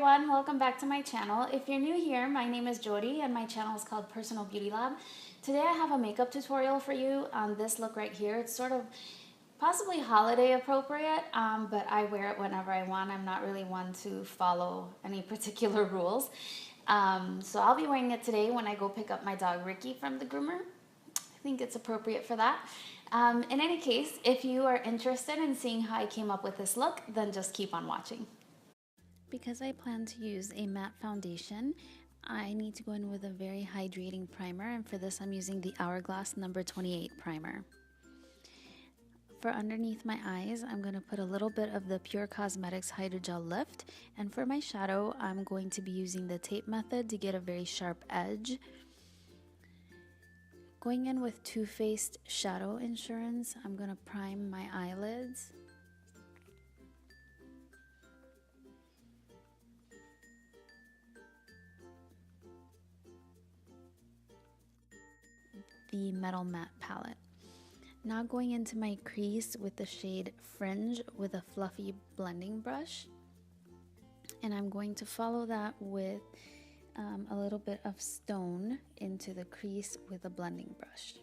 everyone, welcome back to my channel. If you're new here, my name is Jody and my channel is called PersonalBeautyLab. Today I have a makeup tutorial for you on this look right here. It's sort of possibly holiday appropriate, but I wear it whenever I want. I'm not really one to follow any particular rules. So I'll be wearing it today when I go pick up my dog Ricky from the groomer. I think it's appropriate for that. In any case, if you are interested in seeing how I came up with this look, then just keep on watching. Because I plan to use a matte foundation, I need to go in with a very hydrating primer, and for this I'm using the Hourglass number 28 primer. For underneath my eyes, I'm going to put a little bit of the Pure Cosmetics Hydrogel Lift, and for my shadow, I'm going to be using the tape method to get a very sharp edge. Going in with Too Faced Shadow Insurance, I'm going to prime my eyelids. The MetalMatte Palette. Now going into my crease with the shade Fringe with a fluffy blending brush, and I'm going to follow that with a little bit of Stone into the crease with a blending brush.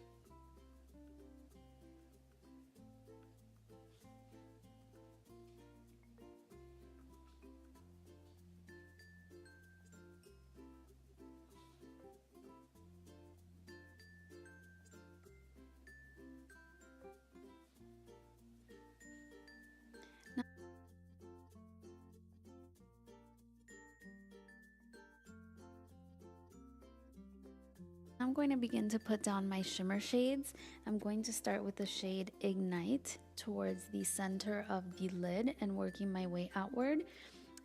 I'm going to begin to put down my shimmer shades. I'm going to start with the shade Ignite towards the center of the lid and working my way outward.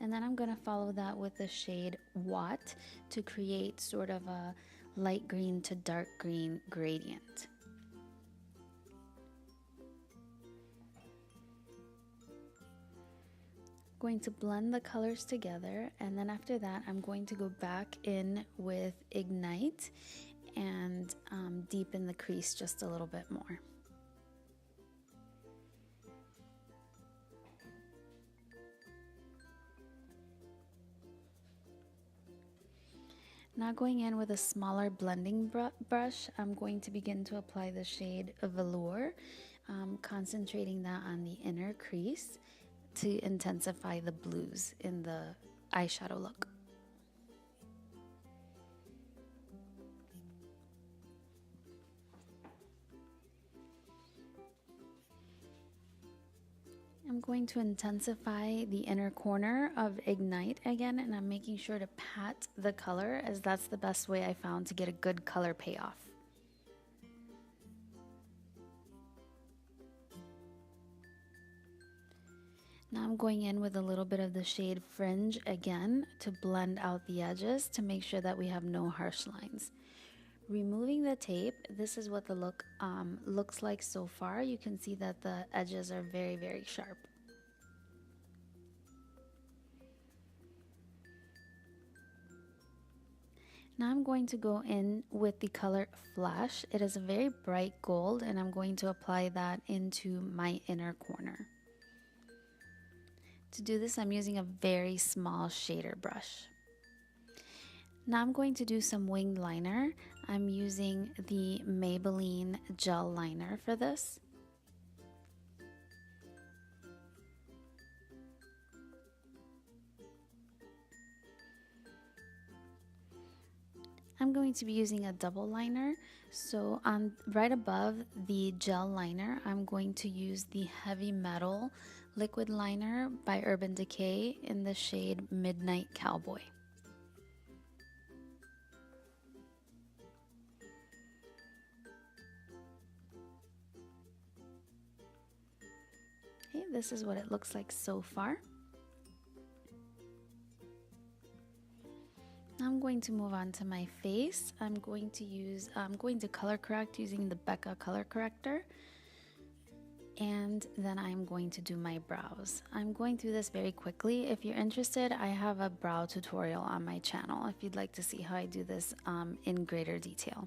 And then I'm going to follow that with the shade Watt to create sort of a light green to dark green gradient. Going to blend the colors together, and then after that I'm going to go back in with Ignite and deepen the crease just a little bit more. Now going in with a smaller blending brush, I'm going to begin to apply the shade Velour, concentrating that on the inner crease to intensify the blues in the eyeshadow look. I'm going to intensify the inner corner of Ignite again, and I'm making sure to pat the color, as that's the best way I found to get a good color payoff. Now I'm going in with a little bit of the shade Fringe again to blend out the edges to make sure that we have no harsh lines. Removing the tape, this is what the look looks like so far. You can see that the edges are very, very sharp. Now I'm going to go in with the color Flash. It is a very bright gold, and I'm going to apply that into my inner corner. To do this, I'm using a very small shader brush. Now I'm going to do some winged liner. I'm using the Maybelline gel liner for this. I'm going to be using a double liner, so on right above the gel liner, I'm going to use the Heavy Metal liquid liner by Urban Decay in the shade Midnight Cowboy. Okay, this is what it looks like so far. I'm going to move on to my face. I'm going to color correct using the Becca color corrector, and then I'm going to do my brows. I'm going through this very quickly. If you're interested, I have a brow tutorial on my channel if you'd like to see how I do this in greater detail.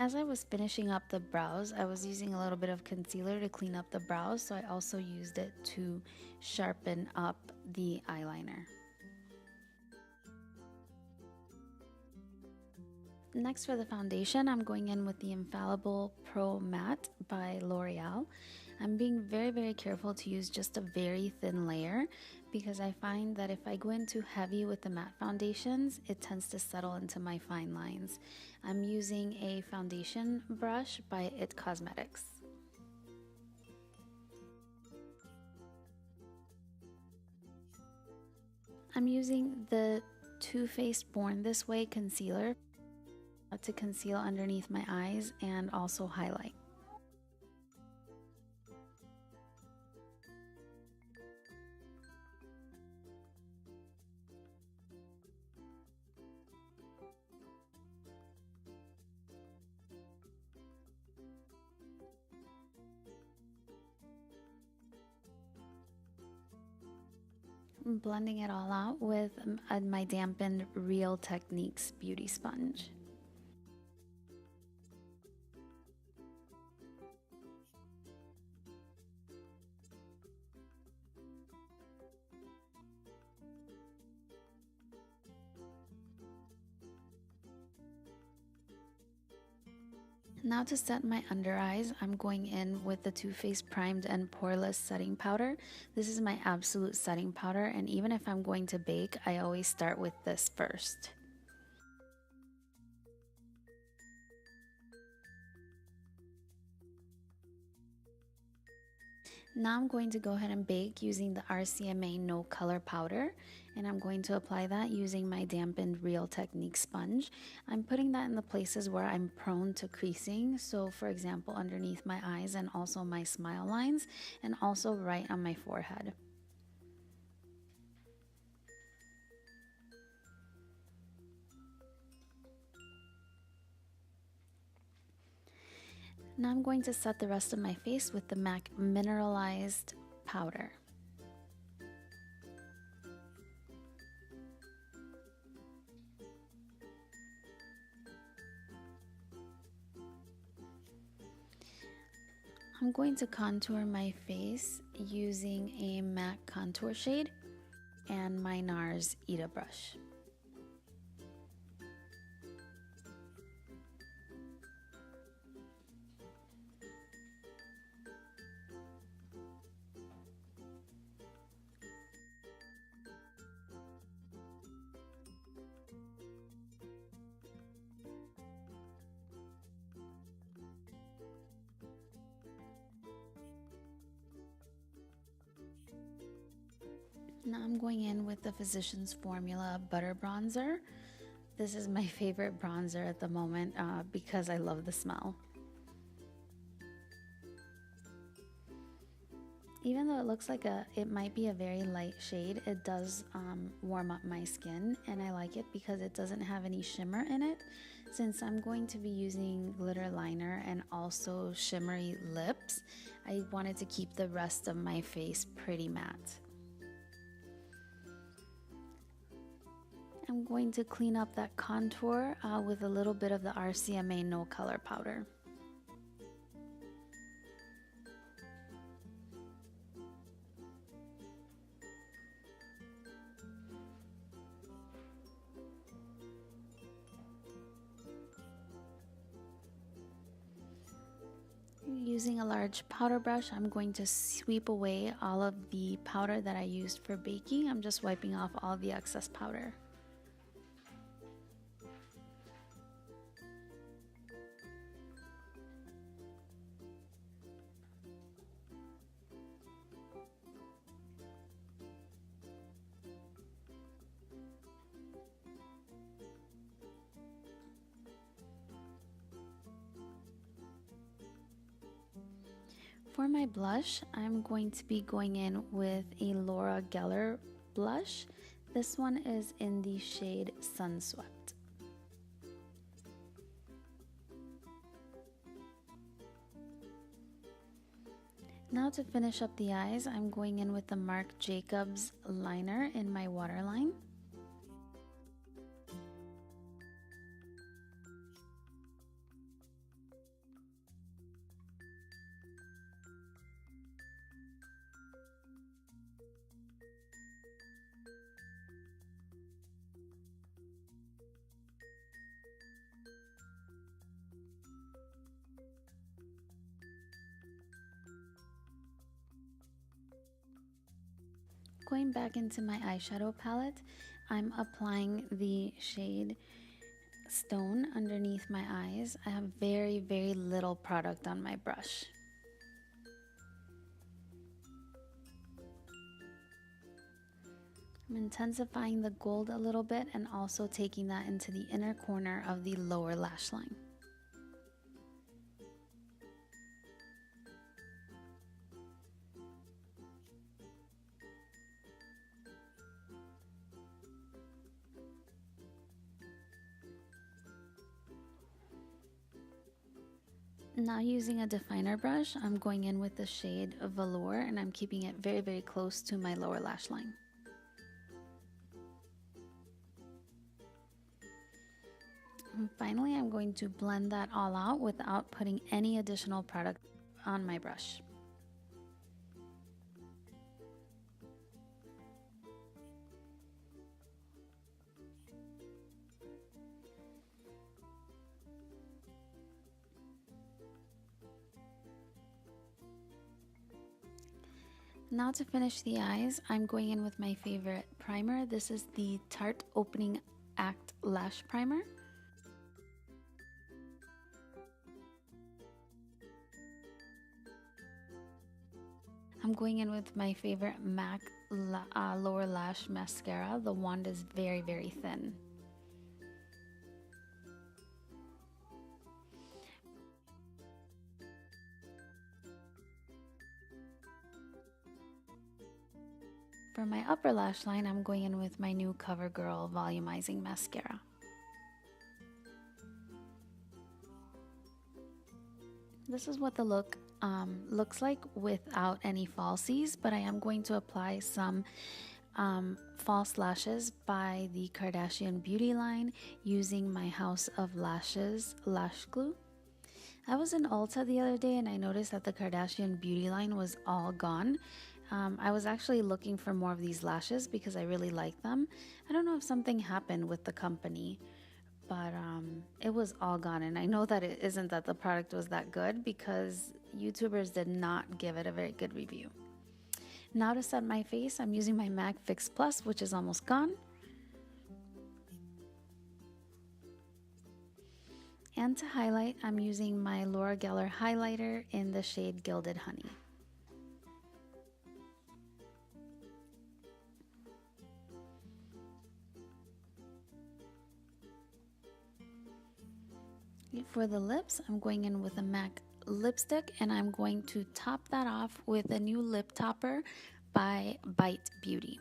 As I was finishing up the brows, I was using a little bit of concealer to clean up the brows, so I also used it to sharpen up the eyeliner. Next for the foundation, I'm going in with the Infallible Pro Matte by L'Oreal. I'm being very careful to use just a very thin layer because I find that if I go in too heavy with the matte foundations, it tends to settle into my fine lines. I'm using a foundation brush by It Cosmetics. I'm using the Too Faced Born This Way concealer to conceal underneath my eyes and also highlight. I'm blending it all out with my dampened Real Techniques beauty sponge. Now to set my under eyes, I'm going in with the Too Faced Primed and Poreless Setting Powder. This is my absolute setting powder, and even if I'm going to bake, I always start with this first. Now I'm going to go ahead and bake using the RCMA No Color Powder, and I'm going to apply that using my dampened Real Techniques sponge. I'm putting that in the places where I'm prone to creasing, so for example underneath my eyes and also my smile lines, and also right on my forehead. Now I'm going to set the rest of my face with the MAC Mineralized powder. I'm going to contour my face using a MAC contour shade and my NARS Ita brush. Now I'm going in with the Physicians Formula Butter Bronzer. This is my favorite bronzer at the moment because I love the smell. Even though it looks like it might be a very light shade, it does warm up my skin, and I like it because it doesn't have any shimmer in it. Since I'm going to be using glitter liner and also shimmery lips, I wanted to keep the rest of my face pretty matte. I'm going to clean up that contour with a little bit of the RCMA No Color powder. Using a large powder brush, I'm going to sweep away all of the powder that I used for baking. I'm just wiping off all the excess powder. For my blush, I'm going to be going in with a Laura Geller blush. This one is in the shade Sunswept. Now to finish up the eyes, I'm going in with the Marc Jacobs liner in my waterline. going back into my eyeshadow palette, I'm applying the shade Stone underneath my eyes. I have very, very little product on my brush. I'm intensifying the gold a little bit and also taking that into the inner corner of the lower lash line. Now using a definer brush, I'm going in with the shade Velour and I'm keeping it very, very close to my lower lash line. And finally, I'm going to blend that all out without putting any additional product on my brush. Now to finish the eyes, I'm going in with my favorite primer. This is the Tarte Opening Act Lash Primer. I'm going in with my favorite MAC Lower Lash Mascara. The wand is very, very thin. For my upper lash line, I'm going in with my new CoverGirl Volumizing Mascara. This is what the look looks like without any falsies, but I am going to apply some false lashes by the Kardashian Beauty line using my House of Lashes lash glue. I was in Ulta the other day and I noticed that the Kardashian Beauty line was all gone. I was actually looking for more of these lashes because I really like them. I don't know if something happened with the company, but it was all gone. And I know that it isn't that the product was that good because YouTubers did not give it a very good review. Now to set my face, I'm using my MAC Fix Plus, which is almost gone. And to highlight, I'm using my Loreal highlighter in the shade Gilded Honey. For the lips, I'm going in with a MAC lipstick and I'm going to top that off with a new lip topper by Bite Beauty.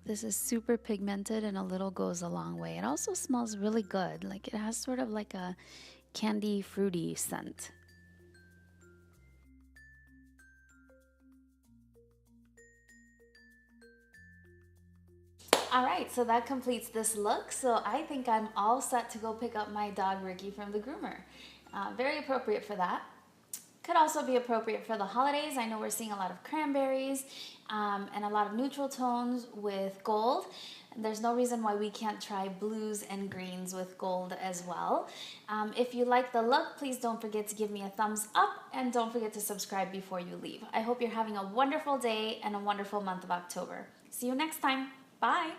This is super pigmented and a little goes a long way. It also smells really good. Like it has sort of like a candy fruity scent. Alright, so that completes this look. So I think I'm all set to go pick up my dog Ricky from the groomer. Very appropriate for that. Could also be appropriate for the holidays. I know we're seeing a lot of cranberries and a lot of neutral tones with gold. There's no reason why we can't try blues and greens with gold as well. If you like the look, please don't forget to give me a thumbs up and don't forget to subscribe before you leave. I hope you're having a wonderful day and a wonderful month of October. See you next time. Bye.